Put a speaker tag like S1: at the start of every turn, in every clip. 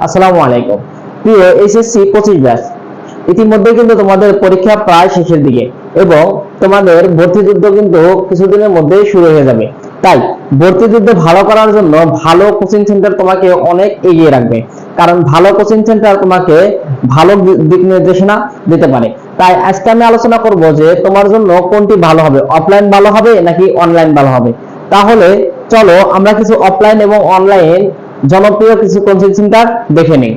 S1: আসসালামু আলাইকুম। প্রিয় এইচএসসি 25 ব্যাচ, ইতিমধ্যে কিন্তু তোমাদের পরীক্ষা প্রায় শেষের দিকে এবং তোমাদের ভর্তি যুদ্ধ কিন্তু কিছুদিনের মধ্যেই শুরু হয়ে যাবে। তাই ভর্তি যুদ্ধ ভালো করার জন্য ভালো কোচিং সেন্টার তোমাকে অনেক এগিয়ে রাখবে, কারণ ভালো কোচিং সেন্টার তোমাকে ভালো দিক নির্দেশনা দিতে পারে। তাই আজকে আমি আলোচনা করব যে তোমার জন্য কোনটি ভালো হবে, অফলাইন ভালো হবে নাকি অনলাইন ভালো হবে। তাহলে চলো আমরা কিছু অফলাইন এবং অনলাইন জনপ্রিয় কিছু কোচিং সেন্টার দেখে নিই।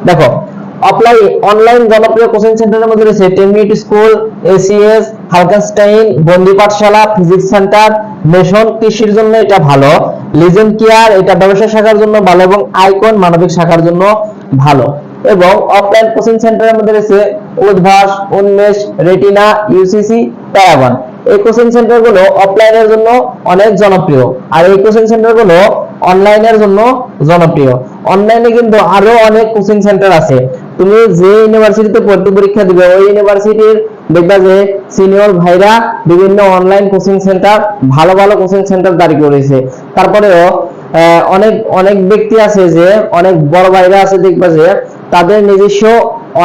S1: দেখো, অনলাইন জনপ্রিয় কোচিং সেন্টারের মধ্যে রয়েছে 10 মিনিট স্কুল, এসিএস, হালকানস্টাইন, বন্দি পাঠশালা, ফিজিক্স সেন্টার, মেশন কৃষির জন্য এটা ভালো, লিজেন্ড কেয়ার এটা ব্যবসা শাখার জন্য ভালো এবং আইকন মানবিক শাখার জন্য ভালো। এবং অফলাইন কোচিং সেন্টারের মধ্যে রয়েছে উদ্ভাস, উন্মেষ, রেটিনা, ইউসিসি, প্যারাগন। এই কোচিং সেন্টারগুলো অফলাইনের জন্য অনেক জনপ্রিয়, আর এই কোচিং সেন্টারগুলো অনলাইনের জন্য জনপ্রিয়। অনলাইনে কিন্তু আরো অনেক কোচিং সেন্টার আছে। তুমি যে ইউনিভার্সিটিতে ভর্তি পরীক্ষা দিবে ওই ইউনিভার্সিটির দেখবা যে সিনিয়র ভাইরা বিভিন্ন অনলাইন কোচিং সেন্টার, ভালো ভালো কোচিং সেন্টার দাঁড় করেছে। তারপরেও অনেক অনেক ব্যক্তি আছে যে অনেক বড় ভাইরা আছে, দেখবা যে তাদের নিজস্ব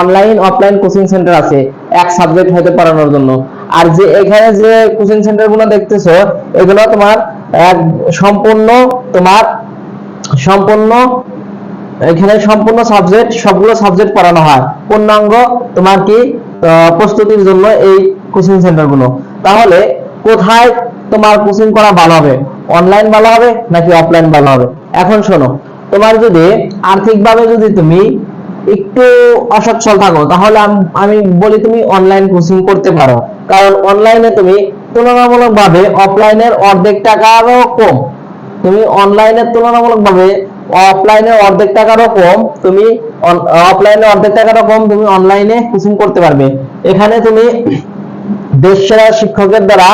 S1: অনলাইন অফলাইন কোচিং সেন্টার আছে এক সাবজেক্ট হয়তো পড়ানোর জন্য। আর যে এখানে যে কোচিং সেন্টার গুলো দেখতেছো এগুলো তোমার সম্পূর্ণ তোমার সম্পূর্ণ এখানে সম্পূর্ণ সাবজেক্ট, সবগুলো সাবজেক্ট পড়ানো হয় পূর্ণাঙ্গ তোমার কি প্রস্তুতির জন্য এই কোচিং সেন্টার গুলো। তাহলে কোথায় তোমার কোচিং করা ভালো হবে, অনলাইন ভালো হবে নাকি অফলাইন ভালো হবে? এখন শোনো, তোমার যদি আর্থিকভাবে যদি তুমি একটু অসচ্ছল থাকো তাহলে আমি বলি তুমি অনলাইন কোচিং করতে পারো, কারণ অনলাইনে তুমি তুলনামূলকভাবে অফলাইনের অর্ধেক টাকারও কম, তুমি অনলাইনের তুলনামূলকভাবে অফলাইনে অর্ধেক টাকারও কম তুমি অফলাইনে অর্ধেক টাকারও কম তুমি অনলাইনে কোচিং করতে পারবে। এখানে তুমি দেশসেরা শিক্ষকের দ্বারা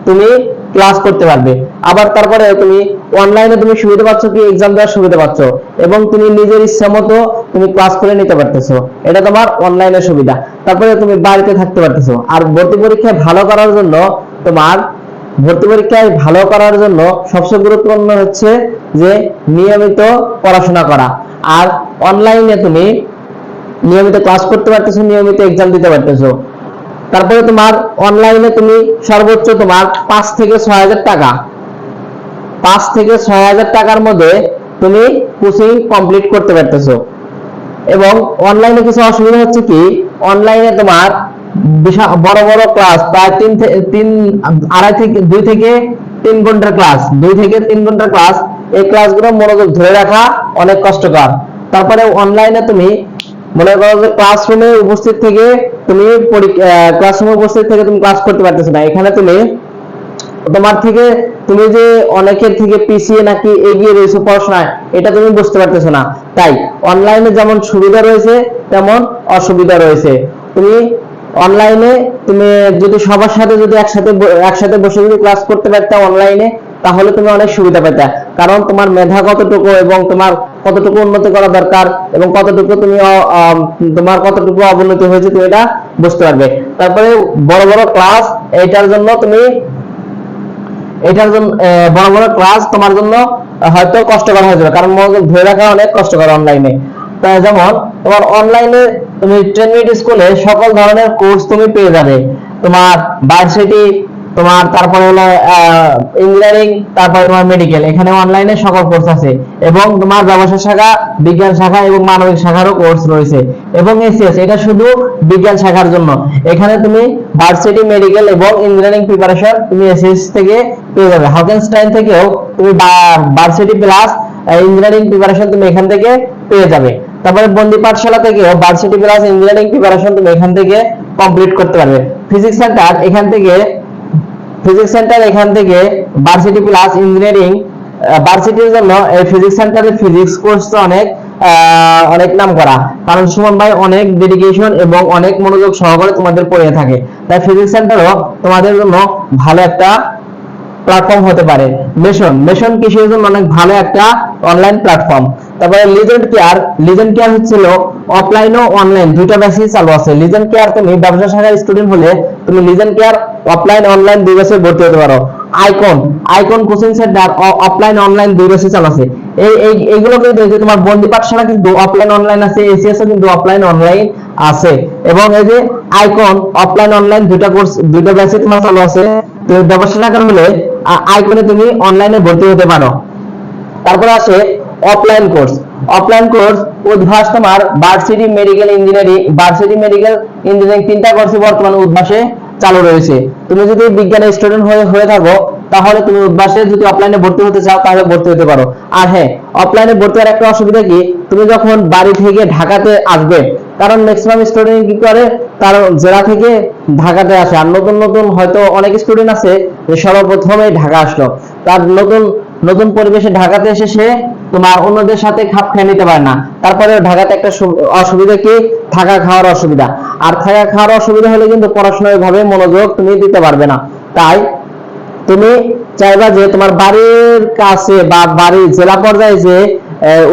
S1: তুমি ক্লাস করতে পারবে। আবার তারপরে তুমি অনলাইনে তুমি সুবিধা পাচ্ছ কি এক্সাম দেওয়ার সুবিধা পাচ্ছ এবং তুমি নিজের ইচ্ছা মতো তুমি ক্লাস করে নিতে পারতেছো, এটা তোমার অনলাইনের সুবিধা। তারপরে তুমি বাড়িতে থাকতে পারতেছো। আর ভর্তি পরীক্ষায় ভালো করার জন্য তোমার ভর্তি পরীক্ষায় ভালো করার জন্য সবচেয়ে গুরুত্বপূর্ণ হচ্ছে যে নিয়মিত পড়াশোনা করা। আর অনলাইনে তুমি নিয়মিত ক্লাস করতে পারতেছো, নিয়মিত এক্সাম দিতে পারতেছো। তারপরে তোমার অনলাইনে তুমি সর্বোচ্চ তোমার 5 থেকে 6 হাজার টাকা 5 থেকে 6 হাজার টাকার মধ্যে তুমি কোচিং কমপ্লিট করতে পারতেছো। এবং অনলাইনে কিছু অসুবিধা হচ্ছে কি, অনলাইনে তোমার বিশাল বড় বড় ক্লাস প্রায় 2 থেকে 3 ঘন্টার ক্লাস, 2 থেকে 3 ঘন্টার ক্লাস, এই ক্লাসগুলো মনোযোগ ধরে রাখা অনেক কষ্টকর। তারপরে অনলাইনে তুমি মনে করো যে ক্লাসরুমে উপস্থিত থেকে তুমি ক্লাস করতে পারতেছো না। এখানে তুমি তোমার থেকে তুমি যে অনেকের থেকে পিছিয়ে নাকি এগিয়ে রয়েছে পড়াশোনায় এটা তুমি বুঝতে পারতেছো না। তাই অনলাইনে যেমন সুবিধা রয়েছে তেমন অসুবিধা রয়েছে। তুমি অনলাইনে তুমি যদি সবার সাথে যদি একসাথে বসে যদি ক্লাস করতে পারতে অনলাইনে, তাহলে তুমি অনেক সুবিধা পেতে, কারণ তোমার মেধা কতটুকু এবং তোমার কতটুকু উন্নতি করা দরকার এবং কতটুকু তুমি তোমার কতটুকু অবনতি হয়েছে তুমি এটা বুঝতে পারবে। তারপরে বড় বড় ক্লাস বড় বড় ক্লাস তোমার জন্য হয়তো কষ্টকর হয়ে যাবে, কারণ মনোযোগ ধরে রাখা অনেক কষ্টকর অনলাইনে। তাই যেমন তোমার অনলাইনে তুমি 10 মিনিট স্কুলে সকল ধরনের কোর্স তুমি পেয়ে যাবে, তোমার ভার্সিটি, তোমার তারপরে হলো ইঞ্জিনিয়ারিং, তারপরে তোমার মেডিকেল, এখানে অনলাইনে সকল কোর্স আছে এবং তোমার ব্যবসা শাখা, বিজ্ঞান শাখা এবং মানবিক শাখারও কোর্স রয়েছে। এবং এসিএস এটা শুধু বিজ্ঞান শাখার জন্য, এখানে তুমি ভার্সিটি, মেডিকেল এবং ইঞ্জিনিয়ারিং প্রিপারেশন তুমি এসিএস থেকে পেয়ে যাবে। হকেনস্টাইন থেকেও তুমি ভার্সিটি প্লাস ইঞ্জিনিয়ারিং প্রিপারেশন তুমি এখান থেকে পেয়ে যাবে। তারপরে বন্দি পাঠশালা থেকেও ভার্সিটি প্লাস ইঞ্জিনিয়ারিং প্রিপারেশন তুমি এখান থেকে কমপ্লিট করতে পারবে। ফিজিক্স সেন্টার এখান থেকে ভার্সিটি প্লাস ইঞ্জিনিয়ারিং, ভার্সিটির জন্য এই ফিজিক্স সেন্টারের ফিজিক্স কোর্স তো অনেক নাম করা, কারণ সুমন ভাই অনেক ডেডিকেশন এবং অনেক মনোযোগ সহকারে তোমাদের পড়িয়ে থাকে। তাই ফিজিক্স সেন্টারও তোমাদের জন্য ভালো একটা প্ল্যাটফর্ম হতে পারে। মেশন কৃষির জন্য অনেক ভালো একটা অনলাইন প্ল্যাটফর্ম। তারপরে লিজেন্ড কেয়ার হচ্ছিল অফলাইন ও অনলাইন দুইটা ব্যাচই চালু আছে। লিজেন্ড কেয়ার তুমি ব্যবসা শাখার স্টুডেন্ট হলে তুমি লিজেন্ড কেয়ার অফলাইন অনলাইন দুই ব্যাচে ভর্তি হতে পারো। Icon coaching centre offline online দুই ব্যাচে চালাচ্ছে। এইগুলো কিন্তু তোমার বন্দি পাঠশালা কিন্তু অফলাইন অনলাইন আছে, এসিএস কিন্তু অফলাইন অনলাইন আছে, এবং এই যে আইকন অফলাইন অনলাইন দুইটা কোর্স দুইটা ব্যাচে তোমার চালু আছে। তো 1200 টাকা হলে আইকনে তুমি অনলাইনে ভর্তি হতে পারো। তারপরে আসে অফলাইন কোর্স উদ্ভাস তোমার ভার্সিটি মেডিকেল ইঞ্জিনিয়ারিং তিনটা কোর্সই বর্তমানে উদ্ভাসে চালু রয়েছে। তুমি যদি বিজ্ঞানের স্টুডেন্ট হয়ে থাকো তাহলে তুমি উদ্ভাসে যদি অফলাইনে ভর্তি হতে চাও তাহলে ভর্তি হতে পারো। আর হ্যাঁ, অফলাইনে ভর্তি হওয়ার একটা অসুবিধা কি, তুমি যখন বাড়ি থেকে ঢাকাতে আসবে, কারণ ম্যাক্সিমাম স্টুডেন্ট কি করে তার জেলা থেকে ঢাকাতে আসে, আর নতুন হয়তো অনেক স্টুডেন্ট আছে যে সর্বপ্রথমে ঢাকা আসলো, তার নতুন পরিবেশে ঢাকাতে এসে সে তোমার অন্যদের সাথে খাপ খেয়ে নিতে পারে না। তারপরে ঢাকাতে একটা অসুবিধা কি, থাকা খাওয়ার অসুবিধা। আর থাকা খাওয়ার অসুবিধা হলে কিন্তু পড়াশোনায় ভাবে মনোযোগ তুমি দিতে পারবে না। তাই তুমি চাইবা যে তোমার বাড়ির কাছে বা বাড়ির জেলা পর্যায়ে যে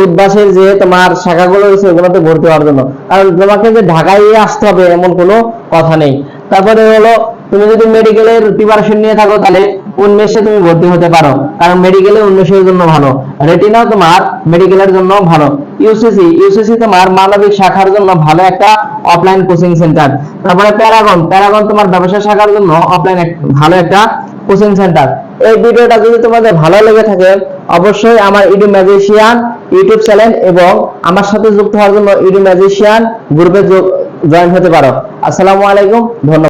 S1: উদ্ভাসের যে তোমার শাখাগুলো রয়েছে ওগুলোতে ভর্তি হওয়ার জন্য, কারণ তোমাকে যে ঢাকায় আসতে হবে এমন কোনো কথা নেই। তারপরে হলো তুমি যদি মেডিকেলের প্রিপারেশন নিয়ে থাকো তাহলে উন্মেষে তুমি ভর্তি হতে পারো, কারণ মেডিকেলে উন্মেষের জন্য ভালো, রেটিনাও তোমার মেডিকেলের জন্য ভালো। ইউসিসি তোমার মানবিক শাখার জন্য ভালো একটা অফলাইন কোচিং সেন্টার। তারপরে প্যারাগন তোমার ব্যবসা শাখার জন্য অফলাইন ভালো একটা কোচিং সেন্টার। এই ভিডিওটা যদি তোমাদের ভালো লেগে থাকে অবশ্যই আমার ইডু ম্যাজিশিয়ান ইউটিউব চ্যানেল এবং আমার সাথে যুক্ত হওয়ার জন্য ইডু ম্যাজিশিয়ান গ্রুপে জয়েন হতে পারো। আসসালামু আলাইকুম, ধন্যবাদ।